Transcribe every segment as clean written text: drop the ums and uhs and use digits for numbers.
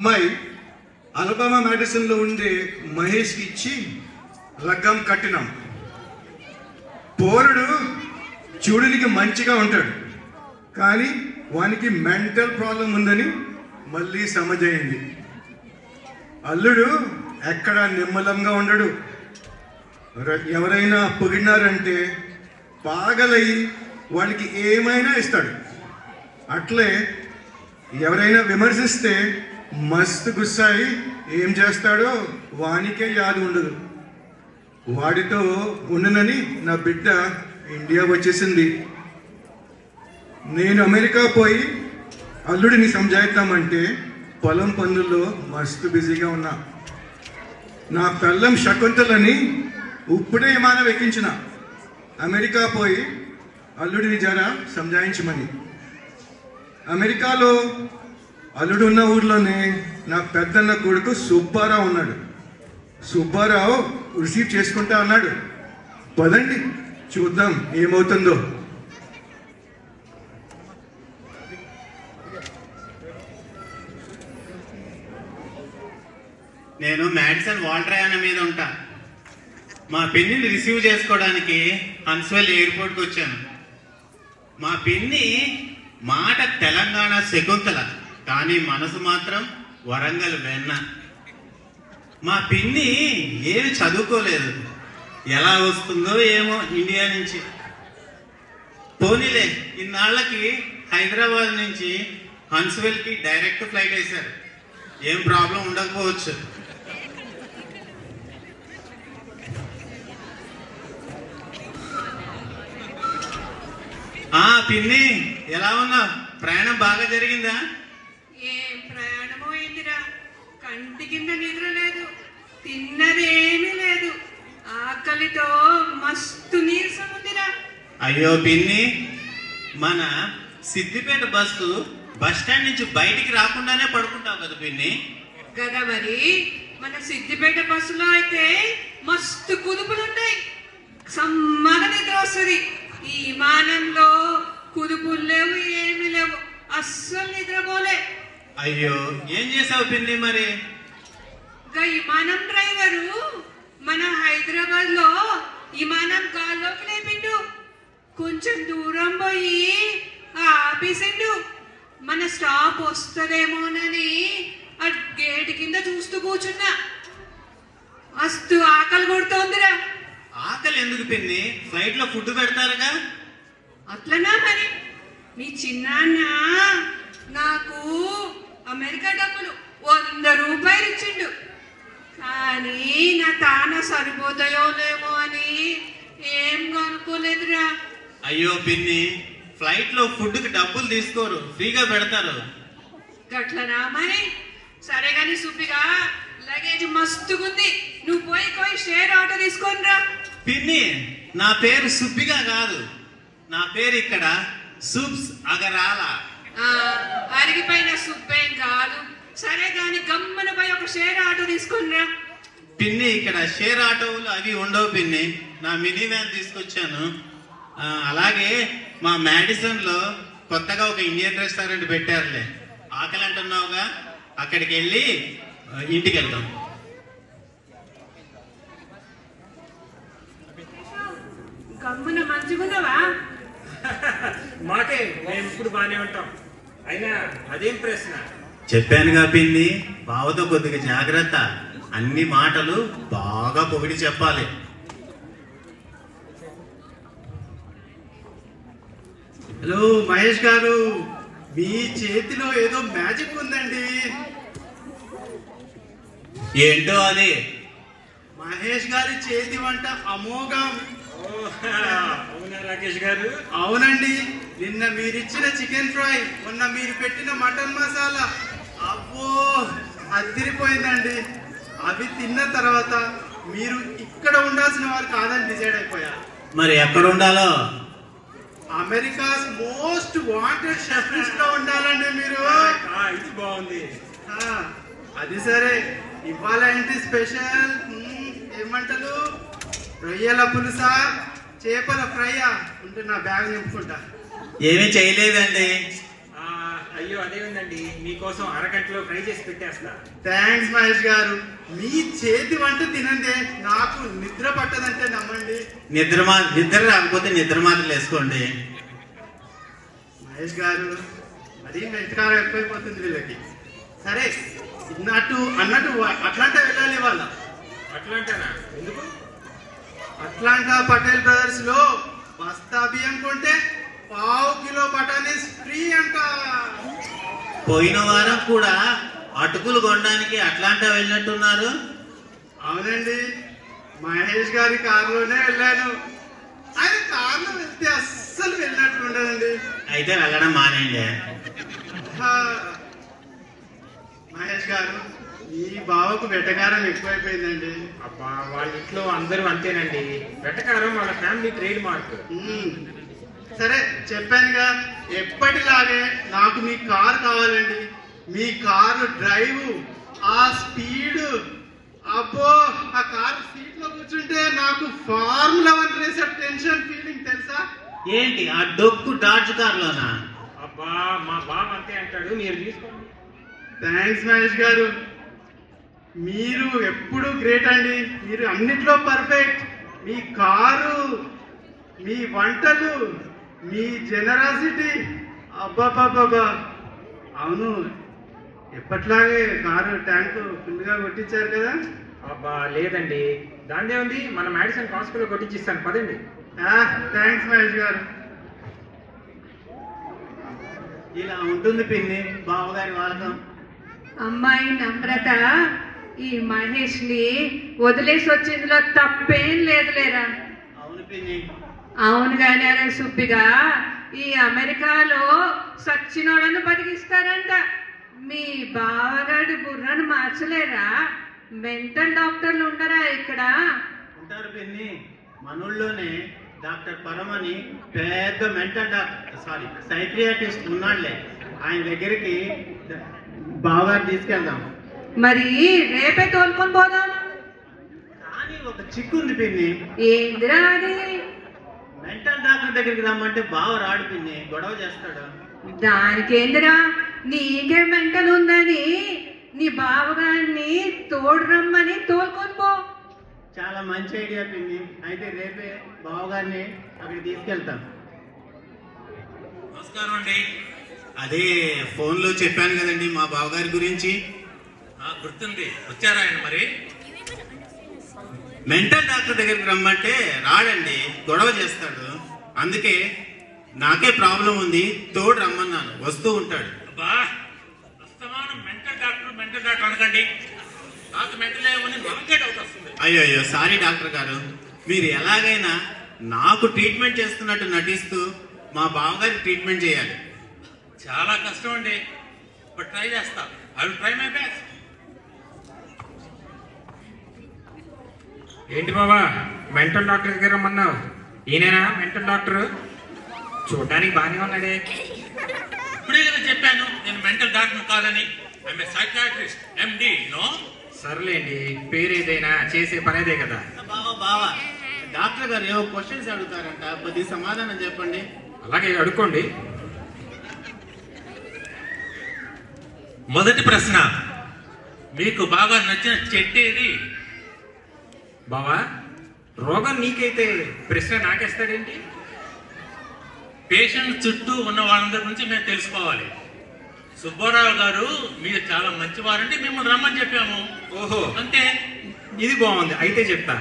అమ్మాయి అలబామా మెడిసిన్లో ఉండే మహేష్కి ఇచ్చి రగ్గం కట్టినాం. పోరుడు చూడనికి మంచిగా ఉంటాడు, కానీ వానికి మెంటల్ ప్రాబ్లం ఉందని మళ్ళీ సమజైంది. అల్లుడు ఎక్కడ నిమ్మలంగా ఉండడు. ఎవరైనా పొగిడినారంటే పాగలయ్యి వాళ్ళకి ఏమైనా ఇస్తాడు. అట్లే ఎవరైనా విమర్శిస్తే మస్తు గుస్సాయి ఏం చేస్తాడో వానికే యాదు ఉండదు. వాడితో ఉండనని నా బిడ్డ ఇండియా వచ్చేసింది. నేను అమెరికా పోయి అల్లుడిని సంజాయిద్దామంటే పొలం పనుల్లో మస్తు బిజీగా ఉన్నా. నా పెళ్ళం శకుంతలని ఇప్పుడే విమానం ఎక్కించిన అమెరికా పోయి అల్లుడిని జర సంజాయించమని. అమెరికాలో అల్లుడు ఉన్న ఊర్లోనే నా పెద్దన్న కొడుకు సుబ్బారావు ఉన్నాడు. సుబ్బారావు రిసీవ్ చేసుకుంటా అన్నాడు. పదండి చూద్దాం ఏమవుతుందో. నేను మ్యాడిసన్ వాల్ట్రయానా మీద ఉంటా. మా పిన్నిని రిసీవ్ చేసుకోవడానికి హన్స్వెల్ ఎయిర్పోర్ట్కి వచ్చాను. మా పిన్ని మాట తెలంగాణ శకుంతల, కానీ మనసు మాత్రం వరంగల్ వెన్న. మా పిన్ని ఏమి చదువుకోలేదు, ఎలా వస్తుందో ఏమో ఇండియా నుంచి. పోనీలే, ఇన్నాళ్ళకి హైదరాబాద్ నుంచి హన్స్వెల్కి డైరెక్ట్ ఫ్లైట్ వేశారు, ఏం ప్రాబ్లం ఉండకపోవచ్చు. పిన్ని ఎలా ఉన్నావు? ప్రయాణం బాగా జరిగిందా? ఏం ప్రయాణమో ఏందిరా, కంటి కింద నిద్ర లేదు, తిన్నదేమీ లేదు, ఆకలితో మస్తు నీరసం ఉందిరా. అయ్యో పిన్ని, మన సిద్దిపేట బస్సు బస్ స్టాండ్ నుంచి బయటికి రాకుండానే పడుకుంటావు కదా పిన్ని. కదా మరి, మన సిద్దిపేట బస్సులో అయితే మస్తు కుదుపులుంటాయి, సమ్మగా నిద్ర వస్తుంది. ఈ విమానంలో కుదుపులు లేవు, ఏమి లేవు, అస్సలు నిద్రపోలే. అయ్యో, ఏం చేసావు పిన్ని మరి? విమానం డ్రైవరు మన హైదరాబాద్ లో విమానం గాల్లోకి లేపిండు, కొంచెం దూరం పోయి ఆపేసిండు. మన స్టాప్ వస్తుందేమోనని ఆ గేట్ కింద చూస్తూ కూర్చున్నా. మస్తు ఆకలి కొడుతోందిరా. ఆకలి ఎందుకు పిన్ని, ఫ్లైట్ లో ఫుడ్ పెడతారుగా. అట్లనా మరి, మీ చిన్నాన్న నాకు అమెరికా డబ్బులు 100 రూపాయలు ఇచ్చిండు, కానీ నా తాన సరిపోతాయో లేమో అని ఏం కొనుక్కోలేదురా. అయ్యో పిన్ని, ఫ్లైట్ లో ఫుడ్ కి డబ్బులు తీసుకోరు, ఫ్రీగా పెడతారు. గట్లనా మరి, సరే గాని సుబ్బిగా లగేజ్ మస్తుగుంది, నువ్వు పోయి షేర్ ఆటో తీసుకొని రా. పిన్ని, నా పేరు సుబ్బిగా కాదు, నా పేరు ఇక్కడ సుబ్స్ అగరాల. అరిగిపోయిన సుబ్బేం కాదు. సరే గాని గమ్మన పోయి ఒక షేర్ ఆటో తీసుకొని రా. పిన్ని, ఇక్కడ షేర్ ఆటోలు అవి ఉండవు పిన్ని, నా మినీ వ్యాన్ తీసుకొచ్చాను. అలాగే మా మ్యాడిసన్ లో కొత్తగా ఒక ఇండియన్ రెస్టారెంట్ పెట్టారులే, ఆకలి అంటున్నావుగా, అక్కడికి వెళ్ళి ఇంటికి వెళ్దాం. గమ్మున మంచిగున్నావా? మాకే, మేము ఇప్పుడు బాగానే ఉంటాం. అయినా అదేం ప్రశ్న? చెప్పానుగా పిన్ని, బావతో కొద్దిగా జాగ్రత్త, అన్ని మాటలు బాగా పొగిడి చెప్పాలి. హలో మహేష్ గారు, మీ చేతిలో ఏదో మ్యాజిక్ ఉందండి. ఏంటో అది? మహేష్ గారి చేతి వంట అమోఘం. అవునా రాకేష్ గారు? అవునండి, నిన్న మీరిచ్చిన చికెన్ ఫ్రై, మొన్న మీరు పెట్టిన మటన్ మసాలా, అబ్బో అదిరిపోయిందండి. అవి తిన్న తర్వాత మీరు ఇక్కడ ఉండాల్సిన వారు కాదని డిసైడ్ అయిపోయా. మరి ఎక్కడ ఉండాలో? America's most wanted chef list లో ఉండాలండి మీరు. ఇది బాగుంది. అది సరే, ఇవాళ ఏంటి స్పెషల్? ఏమంటారు? రొయ్యల పులుసా, చేపల ఫ్రైయా? ఉంటే నా బ్యాగ్ నింపుకుంటా. ఏమీ చేయలేదండి. అయ్యో అదేముందండి, మీకోసం అరగంటలో ఫ్రై చేసి పెట్టేస్తా. థ్యాంక్స్ మహేష్ గారు. మీ చేతి వంట తినందే నాకు నిద్ర పట్టదంటే నమ్మండి. నిద్ర రాకపోతే నిద్ర మాత్రలు వేసుకోండి. మహేష్ గారు మరీ మెచ్చకారం ఎక్కువైపోతుంది వీళ్ళకి. సరే అన్నట్టు అట్లాంటా వెళ్ళాలి వాళ్ళ. అట్లాంటానా? ఎందుకు? అట్లాంటా పటేల్ బ్రదర్స్ లో బస్తా బియ్యం కొంటే పావు కిలో బఠానీస్ ఫ్రీ అంట. పోయిన వారం కూడా అటుకులు కొనడానికి అట్లాంటా వెళ్ళినట్టున్నారు. అవునండి, మహేష్ గారి కారులోనే వెళ్ళాను. ఆయన కారులో వెళ్తే అస్సలు వెళ్ళినట్టు ఉండదండి. అయితే వెళ్ళడం మానేయండి. హా. మహేష్ గారు, ఈ బావకు వెటకారం ఎక్కువైపోయిందండి. అబ్బా, వాళ్ళ ఇంట్లో అందరూ అంతేనండి. వెటకారం వాళ్ళ ఫ్యామిలీ ట్రేడ్ మార్క్. మ్మ్. సరే చెప్పానుగా, ఎప్పటిలాగే నాకు మీ కారు కావాలండి. మీ కారు డ్రైవ్, ఆ స్పీడ్, అబ్బో ఆ కారు సీట్ లో కూర్చుంటే నాకు ఫార్ములా 1 రేసర్ టెన్షన్ ఫీలింగ్ తెలుసా? ఏంటి ఆ డొక్కు డాడ్జ్ కార్లోనా? అబ్బా, మా బావ అంతే అంటాడు, మీరు తీసుకోండి. థ్యాంక్స్ మహేష్ గారు, మీరు ఎప్పుడు గ్రేట్ అండి. మీరు అన్నిట్లో పర్ఫెక్ట్. మీ కారు, మీ వంటలు, మీ జనరాసిటీ, అబ్బాబాబా. అవును, ఎప్పట్లాగే కారు ట్యాంకు ఫుల్గా కొట్టించారు కదా? అబ్బా లేదండి, దాందే ఉంది, మన మ్యాడిసన్ హాస్పిటల్ కొట్టించిస్తాను, పదండి. థ్యాంక్స్ మహేష్ గారు. ఇలా ఉంటుంది పిన్ని బావగారి వాడకం. అమ్మాయి నమ్రత ఈ మహేష్ ని వదిలేసి వచ్చిందిలో తప్పేం లేదులేరా. అవును పిన్ని. అవును గాని అరే సుబ్బిగా, ఈ అమెరికాలో సచ్చినోడను బతికిస్తారంట. మీ బావగాడి బుర్రను మార్చలేరా? మెంటల్ డాక్టర్లు ఉండరా ఇక్కడ? ఉంటారు పిన్ని. మనూళ్ళోనే డాక్టర్ పరమని పెద్ద మెంటల్ సైక్రియాటిస్ట్ ఉన్నాడులే. ఆయన దగ్గరికి బావగారు తీసుకెళ్దాం. మరి రేపే తోలుకొని పోదాం. కానీ ఒక చిక్కు ఉంది పిన్ని. ఏందిరా అది? మెంటల్ డాక్టర్ దగ్గరికి రమ్మంటే బావ రాడు పిన్ని, గొడవ చేస్తాడు. దానికేందిరా, నీకే మెంటల్ ఉందని నీ బావగారిని తోడు రమ్మని తోలుకొని పో. చాలా మంచి ఐడియా పిన్ని. అయితే రేపే బావగారిని అక్కడికి తీసుకెళ్తాం. నమస్కారం అండి. అదే ఫోన్లో చెప్పాను కదండి మా బావగారి గురించి. గుర్తుంది, వచ్చారా ఆయన మరి? మెంటల్ డాక్టర్ దగ్గరికి రమ్మంటే రాడండి, గొడవ చేస్తాడు. అందుకే నాకే ప్రాబ్లం ఉంది, తోడు రమ్మన్నాను, వస్తూ ఉంటాడు. అబ్బా, అస్తమానం మెంటల్ డాక్టర్ అనకండి. నాకు మెంటల్ ఏమని నాకే డౌట్ వస్తుంది. అయ్యో సారీ డాక్టర్ గారు. మీరు ఎలాగైనా నాకు ట్రీట్మెంట్ చేస్తున్నట్టు నటిస్తూ మా బావగారికి ట్రీట్మెంట్ చేయాలి. చాలా కష్టం అండి, బట్ ట్రై చేస్తా. I will try my best. ఏంటి బాబా, మెంటల్ డాక్టర్ దగ్గర రమ్మన్నావు? ఈయనేనా మెంటల్ డాక్టర్? చూడడానికి బాగానే ఉన్నాడే. ఇప్పుడే కదా చెప్పాను నేను మెంటల్ డాక్టర్ కాదని. I'm a psychiatrist, MD. No సర్లేండి, పేరు ఏదైనా చేసే పనేదే కదా. బావా డాక్టర్ గారు ఏవో క్వశ్చన్స్ అడుగుతారంట, కొద్ది సమాధానం చెప్పండి. అలాగే అడుక్కోండి. మొదటి ప్రశ్న, మీకు బాగా నచ్చిన చెట్టు ఏది? బావా, రోగం నీకైతే ప్రశ్న నాకేస్తాడేంటి? పేషెంట్ చుట్టూ ఉన్న వాళ్ళందరి గురించి మేము తెలుసుకోవాలి. సుబ్బారావు గారు మీరు చాలా మంచివారంటే మిమ్మల్ని రమ్మని చెప్పాము. ఓహో, అంతే. ఇది బాగుంది, అయితే చెప్తా.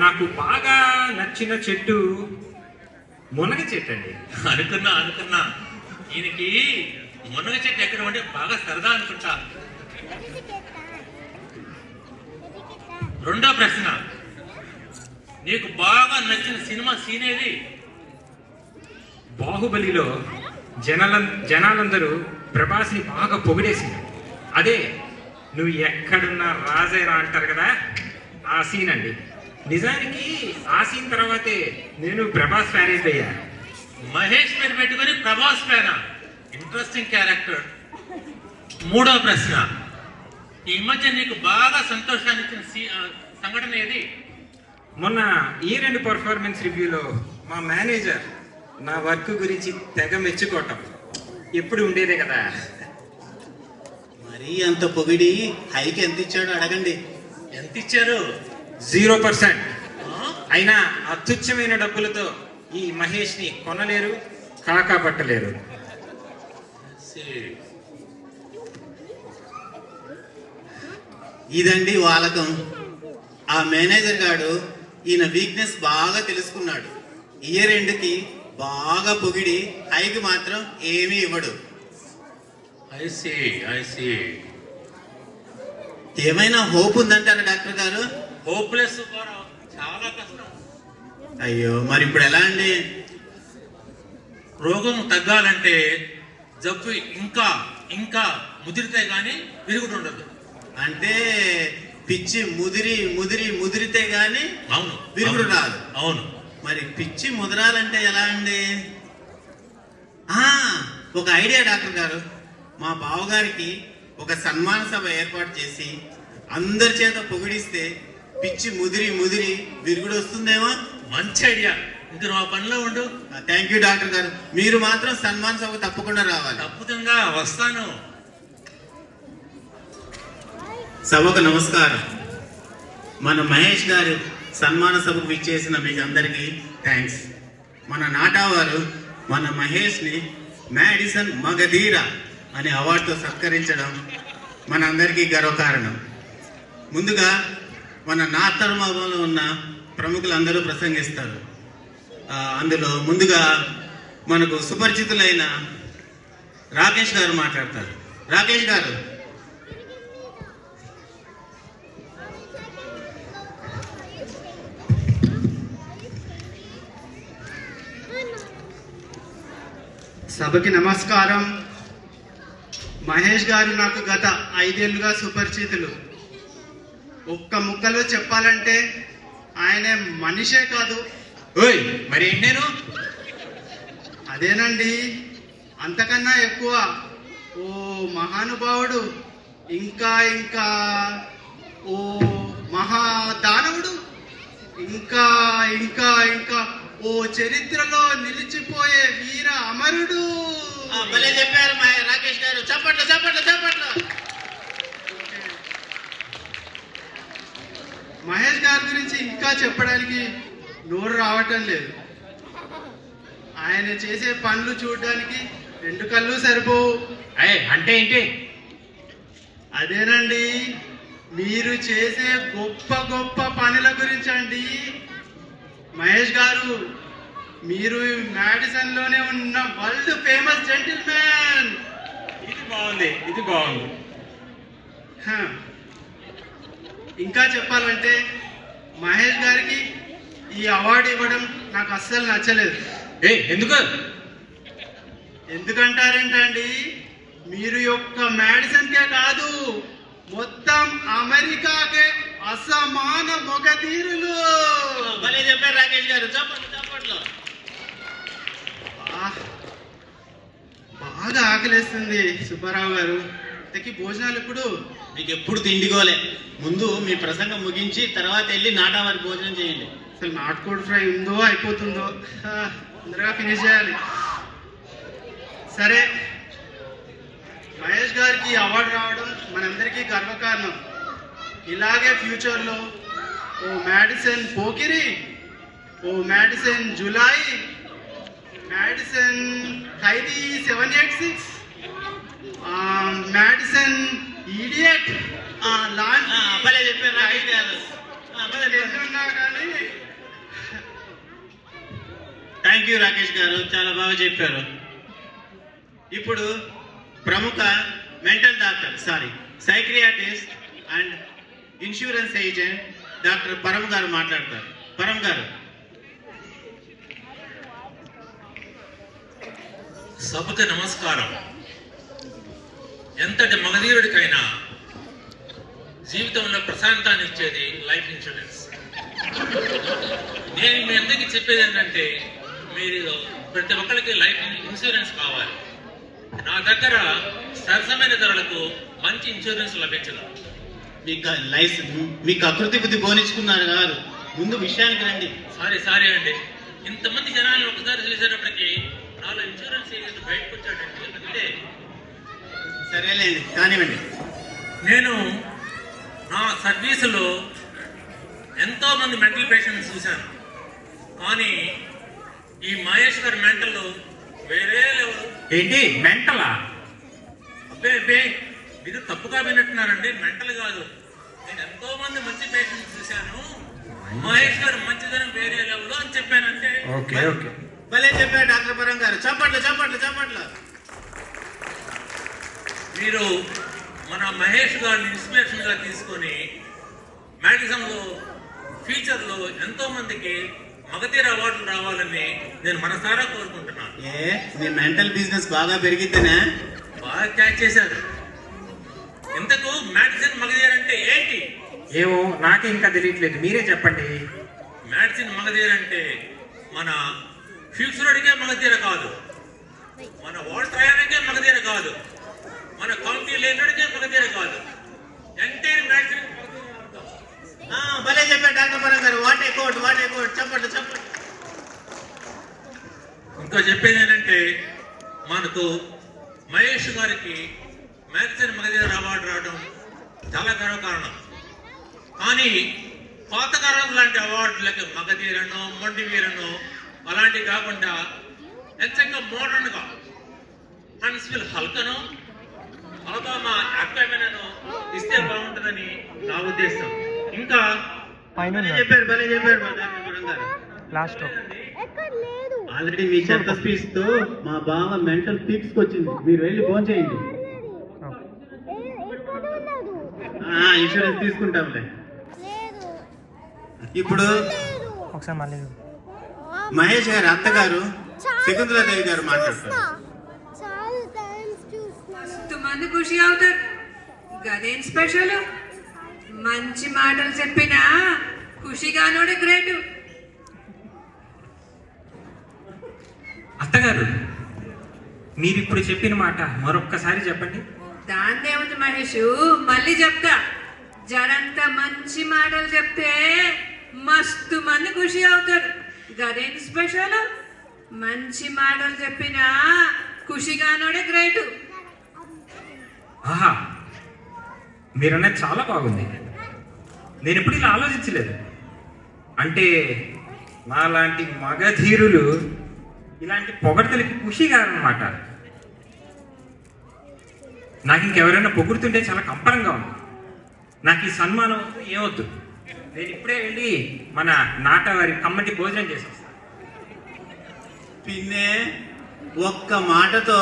నాకు బాగా నచ్చిన చెట్టు మునగ చెట్టు అండి. అనుకున్నా ఈయనకి మునగ చెట్టు ఎక్కడ ఉంటే బాగా సరదా అనుకుంటా. రెండో ప్రశ్న, నీకు బాగా నచ్చిన సినిమా సీన్ ఏది? బాహుబలిలో జనాలందరూ ప్రభాస్ని బాగా పొగిడేసింది. అదే నువ్వు ఎక్కడున్నా రాజేరా అంటారు కదా, ఆ సీన్ అండి. నిజానికి ఆ సీన్ తర్వాతే నేను ప్రభాస్ ఫ్యాన్ అయిపోయా. మహేష్ పేరు పెట్టుకొని ప్రభాస్ ఫ్యానా? Interesting character. మూడో ప్రశ్న, ఈ మధ్య నీకు బాగా సంతోషాన్ని ఇచ్చిన సంఘటన ఏది? మొన్న ఈ2 పర్ఫార్మెన్స్ రివ్యూలో మా మేనేజర్ నా వర్క్ గురించి తెగ మెచ్చుకోవటం. ఎప్పుడు ఉండేదే కదా. మరీ అంత పొగిడి హైకి ఎంత ఇచ్చాడో అడగండి. ఎంత ఇచ్చారు? 0%. ఆ? అయినా అత్యుచ్చమైన డబ్బులతో ఈ మహేష్ని కొనలేరు, కాకా పట్టలేరు. See. ఇదండి వాలకం. ఆ మేనేజర్ గాడు ఈయన వీక్నెస్ బాగా తెలుసుకున్నాడు. ఇయర్ ఎండ్కి బాగా పొగిడి హైకి మాత్రం ఏమీ ఇవ్వడు. I see. ఏమైనా హోప్ ఉందంటారా డాక్టర్ గారు? హోప్లెస్ సుబ్బారావు, చాలా కష్టం. అయ్యో, మరి ఇప్పుడు ఎలా అండి? రోగం తగ్గాలంటే జబ్బు ఇంకా ఇంకా ముదిరితే గానీ విరుగుడు ఉండదు. అంటే పిచ్చి ముదిరితే గాని అవును, విరుగుడు రాదు. అవును. మరి పిచ్చి ముదరాలంటే ఎలా అండి? ఒక ఐడియా డాక్టర్ గారు. మా బావగారికి ఒక సన్మాన సభ ఏర్పాటు చేసి అందరి చేత పొగిడిస్తే పిచ్చి ముదిరి విరుగుడు వస్తుందేమో. మంచి ఐడియా. ఇంక నువ్వు ఆ పనిలో ఉండు. థ్యాంక్ యూ డాక్టర్ గారు. మీరు మాత్రం సన్మాన సభ తప్పకుండా రావాలి. తప్పుతుందా? వస్తాను. సభకు నమస్కారం. మన మహేష్ గారు సన్మాన సభకు విచ్చేసిన మీకు అందరికీ థ్యాంక్స్. మన నాటావారు మన మహేష్ని మ్యాడిసన్ మగధీర అనే అవార్డుతో సత్కరించడం మన అందరికీ గర్వకారణం. ముందుగా మన నాతర్మలో ఉన్న ప్రముఖులందరూ ప్రసంగిస్తారు. అందులో ముందుగా మనకు సుపరిచితులైన రాకేష్ గారు మాట్లాడతారు. రాకేష్ గారు. సభకి నమస్కారం. మహేష్ గారు నాకు గత 5 ఏళ్లుగా సుపరిచితులు. ఒక్క ముక్కలో చెప్పాలంటే ఆయన మనిషే కాదు. ఓయ్, మరి నేను అదేనండి, అంతకన్నా ఎక్కువ. ఓ మహానుభావుడు, ఇంకా ఓ మహాదానవుడు, ఇంకా ఓ చరిత్రలో నిలిచిపోయే వీర అమరుడు. భలే చెప్పారు రాకేష్ గారు. చప్పట్లు. మహేష్ గారి గురించి ఇంకా చెప్పడానికి నోరు రావటం లేదు. ఆయన చేసే పనులు చూడడానికి 2 కళ్ళు సరిపోవు. అంటే ఏంటి? అదేనండి, మీరు చేసే గొప్ప పనుల గురించి అండి. మహేష్ గారు, మీరు మ్యాడిసన్ లోనే ఉన్న వరల్డ్ ఫేమస్ జెంటిల్మెన్. ఇది బాగుంది. ఇంకా చెప్పాలంటే మహేష్ గారికి ఈ అవార్డు ఇవ్వడం నాకు అస్సలు నచ్చలేదు. ఎందుకంటారేంటండి? మీరు యొక్క మ్యాడిసన్కే కాదు, మొత్తం అమెరికాకే అసమాన మొగతీరులు. భలే చెప్పారు రాకేష్ గారు. చప్పట్లు. బాగా ఆకలేస్తుంది సుబ్బారావు గారు. ఇంతకీ భోజనాలు ఇప్పుడు? మీకు ఎప్పుడు తిండిగోలే. ముందు మీ ప్రసంగం ముగించి తర్వాత వెళ్ళి నాటావారి భోజనం చేయండి. అసలు నాటుకోడి ఫ్రై ఉందో అయిపోతుందో, తొందరగా ఫినిష్ చేయాలి. సరే, మహేష్ గారికి అవార్డు రావడం మనందరికీ గర్వకారణం. ఇలాగే ఫ్యూచర్లో ఓ మ్యాడిసన్ పోకిరి, ఓ మ్యాడిసన్ జులాయి, మ్యాడిసన్ ఖైదీ 786, మ్యాడిసన్ ఈడియట్ లాంటి భలే చెప్పారు రాకేష్ గారు. ఎన్నున్నా కానీ. థ్యాంక్ యూ రాకేష్ గారు, చాలా బాగా చెప్పారు. ఇప్పుడు ప్రముఖ psychiatrist and insurance agent doctor Param గారు మాట్లాడతారు. పరమ్ గారు. సభకు నమస్కారం. ఎంతటి మగధీరుడికైనా జీవితంలో ప్రశాంతాన్ని ఇచ్చేది లైఫ్ ఇన్సూరెన్స్. నేను మీ అందరికీ చెప్పేది ఏంటంటే, మీరు ప్రతి ఒక్కరికి లైఫ్ ఇన్సూరెన్స్ కావాలి. నా దగ్గర సరసమైన ధరలకు మంచి ఇన్సూరెన్స్ లభించదు. మీకు అకృతి బుద్ధి బోనించుకున్నారు గారు. ముందు విషయానికి రండి. సారీ అండి, ఇంతమంది జనాలను ఒకసారి చూసేటప్పటికి నాలో ఇన్సూరెన్స్ ఏజెంట్ బయటకు వచ్చాడండి. అంతే. సరేలేండి, కానివ్వండి. నేను నా సర్వీసులో ఎంతో మంది మెంటల్ పేషెంట్స్ చూశాను, కానీ ఈ మహేష్ గారి మెంటల్ వేరే లెవెల్. ఏంటి మెంటలా? అబ్బే మీరు తప్పుగా విన్నట్టున్నారండి. మెంటల్ కాదు, నేను ఎంతో మంది మంచి పేషెంట్స్ చూశాను, మహేష్ గారు మంచిదనం వేరే లెవెల్ అని చెప్పానంటే. ఓకే ఓకే, భలే చెప్పారు డాక్టర్ పరం గారు. చప్పట్లు చప్పట్లు చప్పట్లు. మీరు మన మహేష్ గారిని ఇన్స్పిరేషన్ గా తీసుకొని మ్యాగజైన్లో ఫ్యూచర్లో ఎంతో మందికి మగధీర అవార్డులు రావాలని నేను మనసారా కోరుకుంటున్నాను. నీ మెంటల్ బిజినెస్ బాగా పెరిగిద్దనే. బాగా క్యాచ్ చేశారు. ఇంతకు మ్యాగజైన్ మగధీర అంటే ఏంటి? ఏమో నాకే ఇంకా తెలియట్లేదు, మీరే చెప్పండి. మ్యాగజైన్ మగధీర అంటే మన ఫ్యూచర్కే మగధీర కాదు, మన వాల్ట్రయానికే మగధీర కాదు, మన కౌంటీ లేనడికే మగధీర కాదు, ఎంటైర్ మ్యాగజైన్. భలే చెప్పారు doctor Param garu. What a quote, what a quote. చప్పట్లు చప్పట్లు. ఇంకా చెప్పేది ఏంటంటే మనకు మహేష్ గారికి మ్యాగజైన్ మగధీర అవార్డు రావడం చాలా గర్వకారణం. కానీ పాతకాలం లాంటి అవార్డులకి మగధీరనో మొండి వీరనో అలాంటివి కాకుండా ఎంచక్క మోడర్న్గా హన్స్విల్ హల్కనో అలబామా యాక్టైమెనో ఇస్తే బాగుంటుందని నా ఉద్దేశం. ఇంకా భలే చెప్పారు మా డాక్టర్ పరం గారు. లాస్ట్ ఆల్రెడీ మీ చెత్త స్పీచ్ తో మా బావ మెంటల్ పీక్స్ వచ్చింది. మీరు వెళ్ళి ఫోన్ చేయండి. ఇన్సూరెన్స్ తీసుకుంటాంలే. ఇప్పుడు ఒకసారి మళ్ళీ మహేష్ గారి అత్తగారు శకుంతలాదేవి గారు మాట్లాడతారు. మస్తు మంది ఖుషి అవుతారు. గదేం స్పెషల్? మంచి మాటలు చెప్పినా ఖుషిగానోడే గ్రేట్. అత్తగారు, మీరిప్పుడు చెప్పిన మాట మరొక్కసారి చెప్పండి. దాన్నేముంది మహేష్, మళ్ళీ చెప్తా. జరంత మంచి మాటలు చెప్తే మస్తు మంది ఖుషి అవుతారు. గదేం స్పెషల్? మంచి మాటలు చెప్పినా ఖుషిగానోడే గ్రేట్. ఆహా, మీరన్నది చాలా బాగుంది. నేను ఎప్పుడు ఇలా ఆలోచించలేదు. అంటే నాలాంటి మగధీరులు ఇలాంటి పొగడ్తలకి ఖుషిగారనమాట. నాకు ఇంకెవరైనా పొగుడుతుంటే చాలా కంపరంగా ఉంది. నాకు ఈ సన్మానం ఏమొద్దు. నేను ఇప్పుడే వెళ్ళి మన నాటవారి కమ్మటి భోజనం చేసేస్తాను. పిన్నే, ఒక్క మాటతో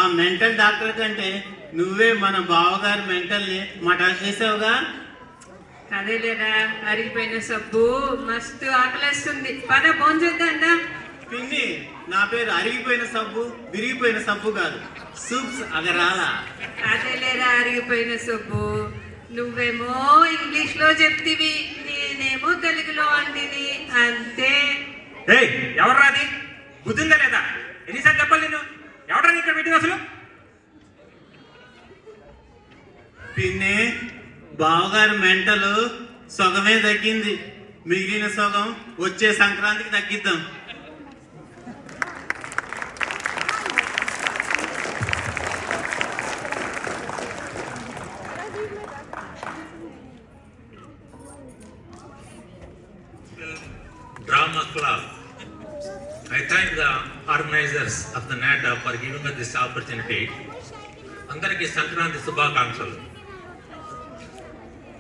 ఆ మెంటల్ డాక్టర్ కంటే నువ్వే మన బావగారి మెంటల్ని మటాష్ చేసావుగా. అదేలేరా, అరిగిపోయిన సబ్బు మస్తు ఆకలేస్తుంది. పద భోంచేద్దా. పిన్ని, నా పేరు అరిగిపోయిన సబ్బు విరిగిపోయిన సబ్బు కాదు, సూప్స్ అగరాలా. అదేలేరా, అరిగిపోయిన సబ్బు. నువ్వేమో ఇంగ్లీష్ లో చెప్తివి, నేనేమో తెలుగులో అంటిని, అంతే. ఏయ్, ఎవర్రా అది? బుద్ధిందా లేదా? ఎన్నిసార్లు చెప్పాలి నేను? ఎవడరా ఇక్కడ పెట్టింది అసలు? పిన్ని, బావగారి మెంటల్ సగమే తగ్గింది. మిగిలిన సగం వచ్చే సంక్రాంతికి తగ్గిద్దాం. Drama Club. I thank the organizers of the NADA for giving us this opportunity. అందరికీ సంక్రాంతి శుభాకాంక్షలు.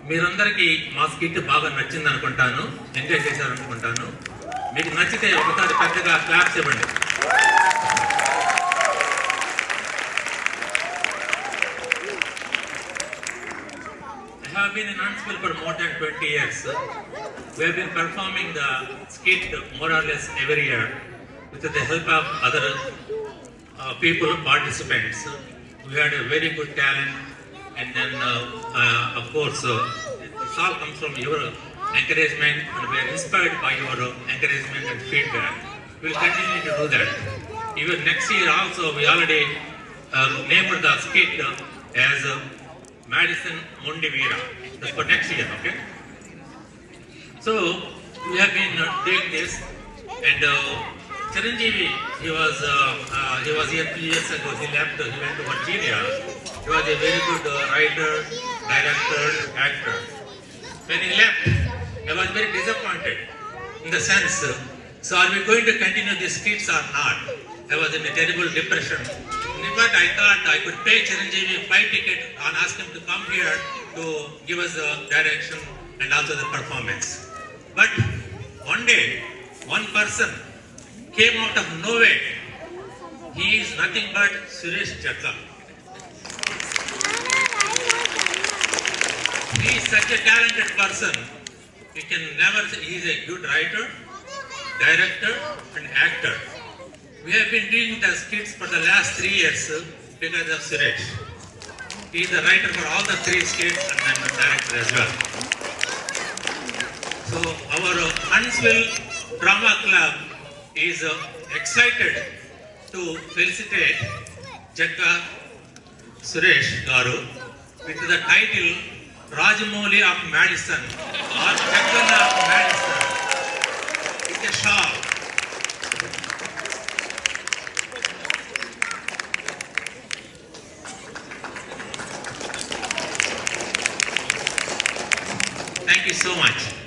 మీరందరికీ మా స్కిట్ బాగా నచ్చింది అనుకుంటాను, ఎంజాయ్ చేశారనుకుంటాను. మీకు నచ్చితే ఒకసారి పెద్దగా క్లాప్స్ ఇవ్వండి. I have been in Huntsville for more than 20 years. We have been performing the skit more or less every year with the help of other people, participants. We had a very good talent, and then of course this all comes from your encouragement, and we are inspired by your encouragement and feedback. We will continue to do that. Even next year also, we already named the skit as Madison Mondivira. That's for next year, okay? So we have been doing this, and Chiranjeevi, he was here 2 years ago. He left. He went to Virginia. He was a very good writer, director, actor. When he left, I was very disappointed. In the sense, so are we going to continue these skits or not? I was in a terrible depression. But I thought I could pay Chiranjeevi 5 tickets and ask him to come here to give us the direction and also the performance. But one day, one person came out of nowhere. He is nothing but Suresh Chakka. He is such a talented person. You can never say he is a good writer, director, and actor. We have been doing the skits for the last 3 years because of Suresh. He is the writer for all the 3 skits and then the director as well. So our Huntsville Drama Club is excited to felicitate Chakka Suresh Garu with the title Rajamouli of Madison or Chakkana of Madison. It's a shawl. Thank you so much.